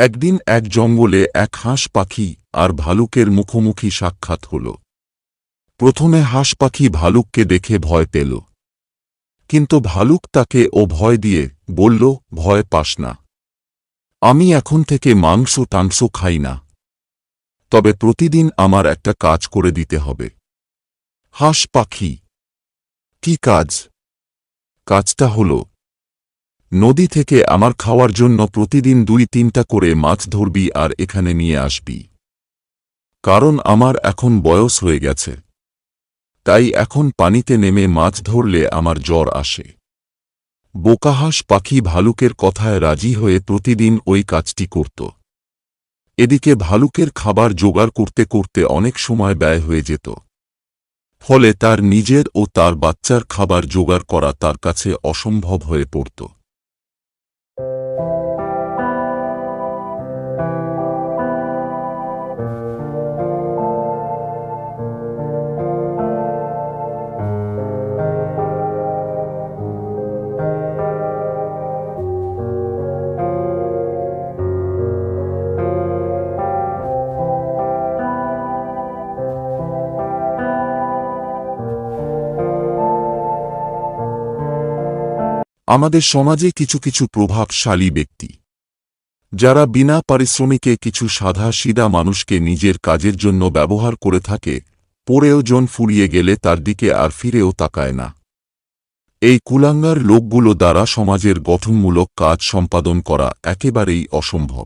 একদিন এক জঙ্গলে এক হাঁস পাখি আর ভালুকের মুখোমুখি সাক্ষাৎ হল। প্রথমে হাঁস পাখি ভালুককে দেখে ভয় পেল, কিন্তু ভালুক তাকে ভয় দিয়ে বলল, ভয় পাস না, আমি এখন থেকে মাংস খাই না, তবে প্রতিদিন আমার একটা কাজ করে দিতে হবে। হাঁস পাখি: কি কাজ? কাজটা হল, নদী থেকে আমার খাওয়ার জন্য প্রতিদিন 2-3টা করে মাছ ধরবি আর এখানে নিয়ে আসবি, কারণ আমার এখন বয়স হয়ে গেছে, তাই এখন পানিতে নেমে মাছ ধরলে আমার জ্বর আসে। বোকা হাঁস পাখি ভালুকের কথায় রাজি হয়ে প্রতিদিন ওই কাজটি করত। এদিকে ভালুকের খাবার জোগাড় করতে করতে অনেক সময় ব্যয় হয়ে যেত, ফলে তার নিজের ও তার বাচ্চার খাবার জোগাড় করা তার কাছে অসম্ভব হয়ে পড়ত। আমাদের সমাজে কিছু কিছু প্রভাবশালী ব্যক্তি, যারা বিনা পারিশ্রমিকে কিছু সাদা-সিধা মানুষকে নিজের কাজের জন্য ব্যবহার করে থাকে, প্রয়োজন ফুরিয়ে গেলে তার দিকে আর ফিরেও তাকায় না। এই কুলাঙ্গার লোকগুলো দ্বারা সমাজের গঠনমূলক কাজ সম্পাদন করা একেবারেই অসম্ভব।